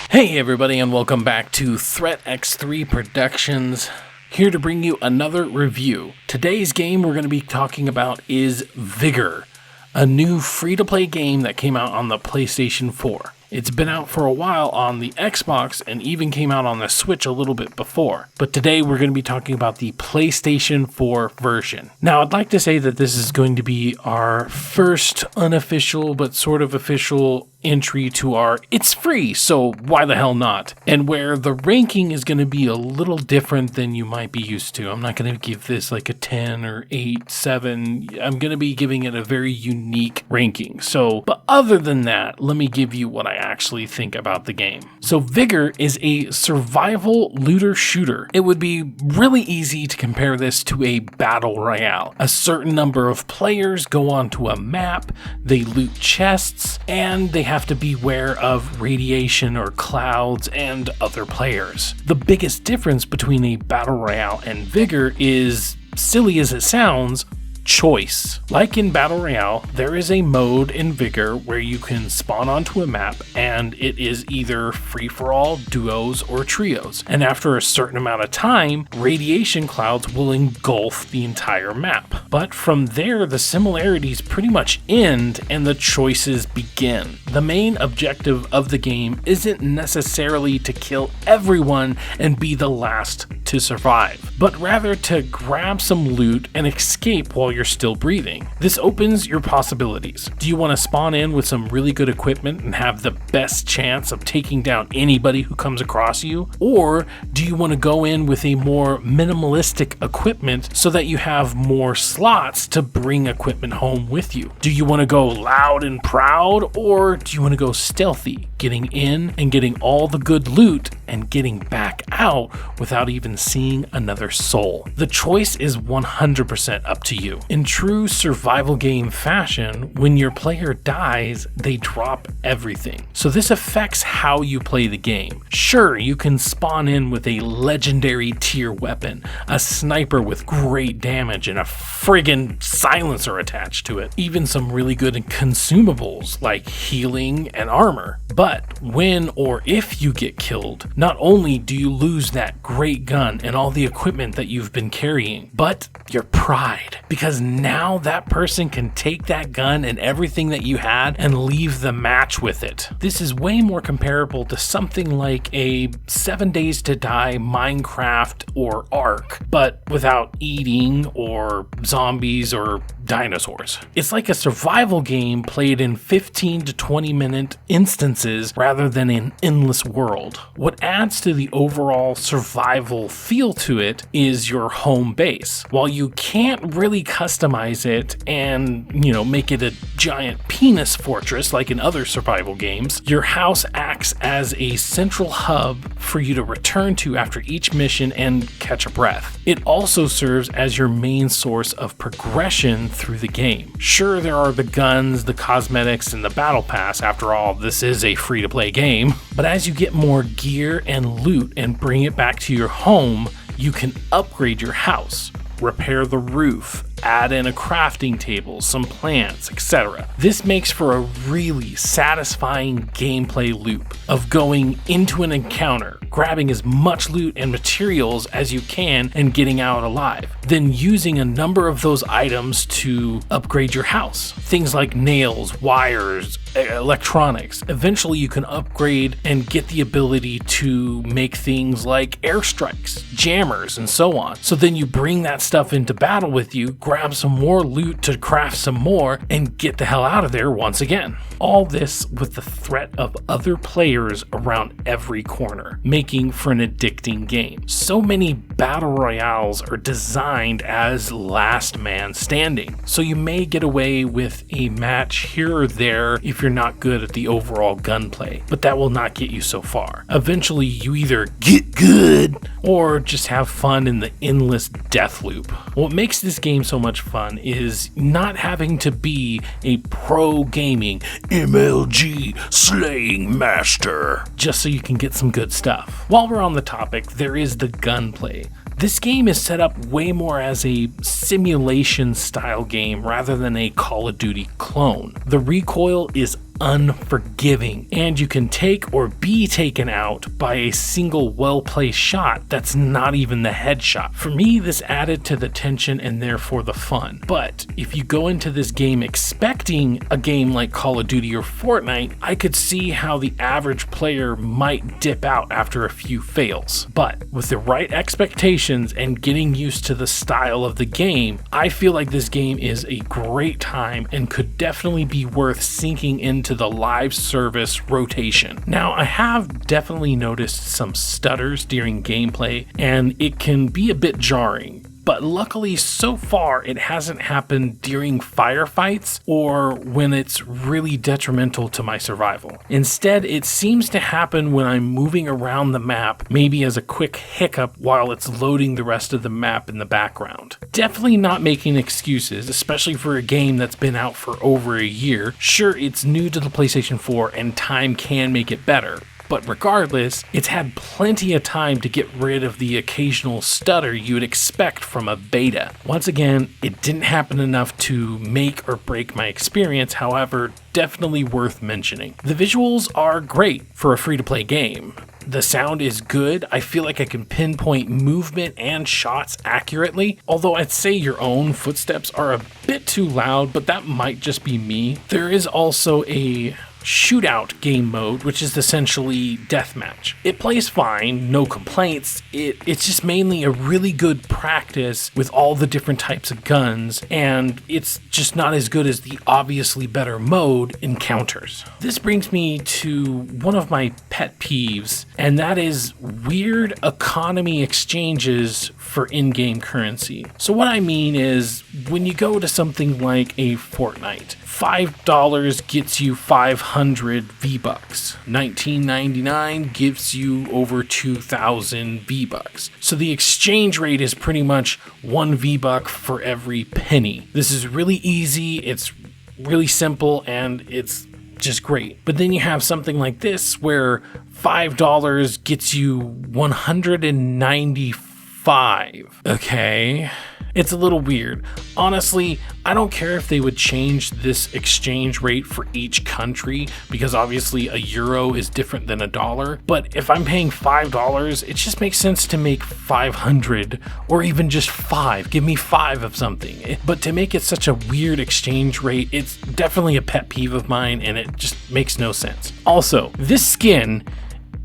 Hey everybody, and welcome back to Threat X3 Productions, here to bring you another review. Today's game we're going to be talking about is Vigor, a new free-to-play game that came out on the PlayStation 4. It's been out for a while on the Xbox and even came out on the Switch a little bit before. But today we're going to be talking about the PlayStation 4 version. Now, I'd like to say that this is going to be our first unofficial but sort of official entry to our it's free, so why the hell not? And where the ranking is going to be a little different than you might be used to. I'm not going to give this like a 10 or 8, 7. I'm going to be giving it a very unique ranking. But other than that, let me give you what I actually think about the game. So Vigor is a survival looter shooter. It would be really easy to compare this to a battle royale. A certain number of players go onto a map, they loot chests, and they have to beware of radiation or clouds and other players. The biggest difference between a battle royale and Vigor is, silly as it sounds, choice. Like in Battle Royale, there is a mode in Vigor where you can spawn onto a map and it is either free-for-all, duos, or trios. And after a certain amount of time, radiation clouds will engulf the entire map. But from there, the similarities pretty much end and the choices begin. The main objective of the game isn't necessarily to kill everyone and be the last to survive, but rather to grab some loot and escape while you're still breathing. This opens your possibilities. Do you want to spawn in with some really good equipment and have the best chance of taking down anybody who comes across you? Or do you want to go in with a more minimalistic equipment so that you have more slots to bring equipment home with you? Do you want to go loud and proud, or do you want to go stealthy, getting in and getting all the good loot and getting back out without even seeing another soul? The choice is 100% up to you. In true survival game fashion, when your player dies, they drop everything. So this affects how you play the game. Sure, you can spawn in with a legendary tier weapon, a sniper with great damage and a friggin' silencer attached to it, even some really good consumables like healing and armor. But when or if you get killed, not only do you lose that great gun and all the equipment that you've been carrying, but your pride. Because now that person can take that gun and everything that you had and leave the match with it. This is way more comparable to something like a 7 Days to Die Minecraft or Ark, but without eating or zombies or dinosaurs. It's like a survival game played in 15 to 20 minute instances rather than an endless world. What adds to the overall survival feel to it is your home base. While you can't really customize it and, make it a giant penis fortress like in other survival games, your house acts as a central hub for you to return to after each mission and catch a breath. It also serves as your main source of progression through the game. Sure, there are the guns, the cosmetics, and the battle pass. After all, this is a free-to-play game. But as you get more gear and loot and bring it back to your home, you can upgrade your house, repair the roof, add in a crafting table, some plants, etc. This makes for a really satisfying gameplay loop of going into an encounter, grabbing as much loot and materials as you can and getting out alive, then using a number of those items to upgrade your house. Things like nails, wires, electronics. Eventually you can upgrade and get the ability to make things like airstrikes, jammers, and so on. So then you bring that stuff into battle with you, grab some more loot to craft some more, and get the hell out of there once again. All this with the threat of other players around every corner, making for an addicting game. So many battle royales are designed as last man standing, so you may get away with a match here or there if you're not good at the overall gunplay, but that will not get you so far. Eventually you either get good or just have fun in the endless death loop. What makes this game so much fun is not having to be a pro gaming MLG slaying master just so you can get some good stuff. While we're on the topic, there is the gunplay. This game is set up way more as a simulation style game rather than a Call of Duty clone. The recoil is unforgiving, and you can take or be taken out by a single well-placed shot that's not even the headshot. For me, this added to the tension and therefore the fun. But if you go into this game expecting a game like Call of Duty or Fortnite, I could see how the average player might dip out after a few fails. But with the right expectations and getting used to the style of the game, I feel like this game is a great time and could definitely be worth sinking into the live service rotation. Now, I have definitely noticed some stutters during gameplay, and it can be a bit jarring. But luckily, so far, it hasn't happened during firefights or when it's really detrimental to my survival. Instead, it seems to happen when I'm moving around the map, maybe as a quick hiccup while it's loading the rest of the map in the background. Definitely not making excuses, especially for a game that's been out for over a year. Sure, it's new to the PlayStation 4 and time can make it better. But regardless, it's had plenty of time to get rid of the occasional stutter you would expect from a beta. Once again, it didn't happen enough to make or break my experience, however, definitely worth mentioning. The visuals are great for a free-to-play game. The sound is good. I feel like I can pinpoint movement and shots accurately, although I'd say your own footsteps are a bit too loud, but that might just be me. There is also a shootout game mode, which is essentially deathmatch. It plays fine, no complaints. It's just mainly a really good practice with all the different types of guns, and it's just not as good as the obviously better mode Encounters. This brings me to one of my pet peeves, and that is weird economy exchanges for in-game currency. So what I mean is, when you go to something like a Fortnite, $5 gets you 500 V-Bucks. $19.99 gives you over 2,000 V-Bucks. So the exchange rate is pretty much 1 V-Buck for every penny. This is really easy, it's really simple, and it's just great. But then you have something like this where $5 gets you 195. Okay. It's a little weird. Honestly, I don't care if they would change this exchange rate for each country, because obviously a euro is different than a dollar. But if I'm paying $5, it just makes sense to make 500 or even just 5. Give me 5 of something. But to make it such a weird exchange rate, it's definitely a pet peeve of mine, and it just makes no sense. Also, this skin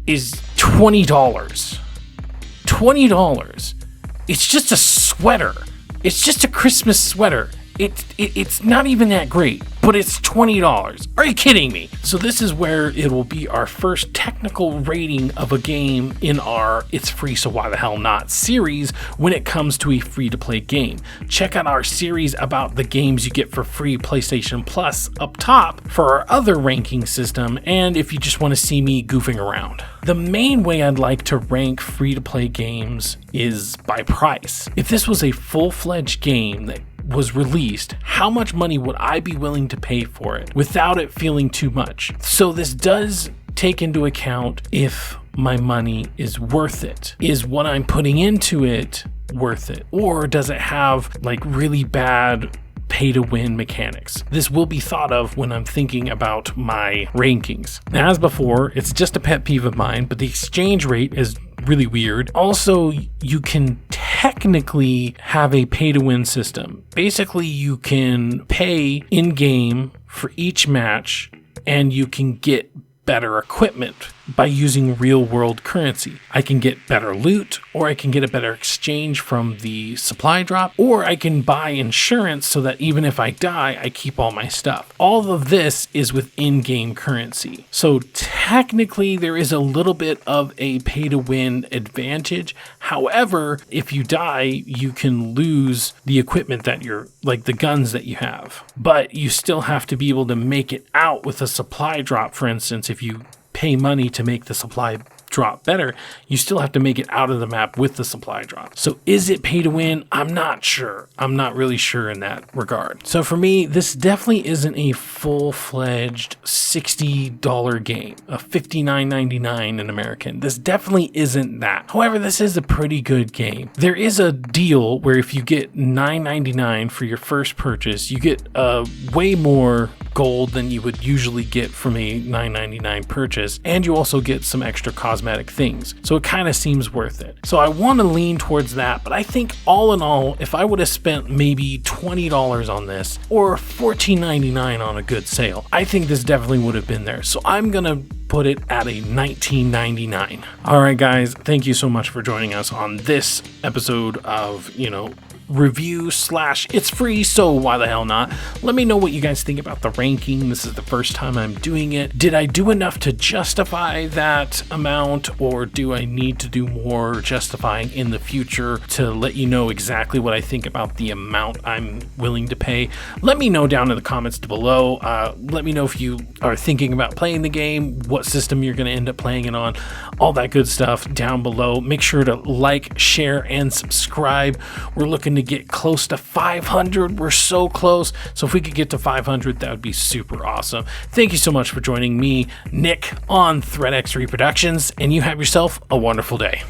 is $20. $20. It's just a sweater. It's just a Christmas sweater. It's not even that great, but it's $20. Are you kidding me? So this is where it will be our first technical rating of a game in our It's Free So Why the Hell Not series when it comes to a free-to-play game. Check out our series about the games you get for free PlayStation Plus up top for our other ranking system, and if you just want to see me goofing around. The main way I'd like to rank free-to-play games is by price. If this was a full-fledged game that was released, how much money would I be willing to pay for it without it feeling too much? So this does take into account if my money is worth it. Is what I'm putting into it worth it? Or does it have like really bad pay-to-win mechanics? This will be thought of when I'm thinking about my rankings. Now, as before, it's just a pet peeve of mine, but the exchange rate is really weird. Also, you can technically have a pay-to-win system. Basically, you can pay in-game for each match, and you can get better equipment by using real-world currency. I can get better loot, or I can get a better exchange from the supply drop, or I can buy insurance so that even if I die, I keep all my stuff. All of this is with in-game currency. So technically, there is a little bit of a pay-to-win advantage. However, if you die, you can lose the equipment that you're, like the guns that you have. But you still have to be able to make it out with a supply drop, for instance. If you pay money to make the supply drop better, you still have to make it out of the map with the supply drop. So is it pay to win? I'm not sure. I'm not really sure in that regard. So for me, this definitely isn't a full-fledged $60 game, a $59.99 in American. This definitely isn't that. However, this is a pretty good game. There is a deal where if you get $9.99 for your first purchase, you get way more gold than you would usually get from a $9.99 purchase, and you also get some extra cosmetic things. So it kind of seems worth it. So I want to lean towards that, but I think all in all, if I would have spent maybe $20 on this or $14.99 on a good sale, I think this definitely would have been there. So I'm gonna put it at a $19.99. All right, guys, thank you so much for joining us on this episode of, review / it's free, so why the hell not? Let me know what you guys think about the ranking. This is the first time I'm doing it. Did I do enough to justify that amount, or do I need to do more justifying in the future to let you know exactly what I think about the amount I'm willing to pay? Let me know down in the comments below. Let me know if you are thinking about playing the game, what system you're going to end up playing it on, all that good stuff down below. Make sure to like, share, and subscribe. We're looking to get close to 500. We're so close. So if we could get to 500, that would be super awesome. Thank you so much for joining me, Nick, on Threat X3 Productions, and you have yourself a wonderful day.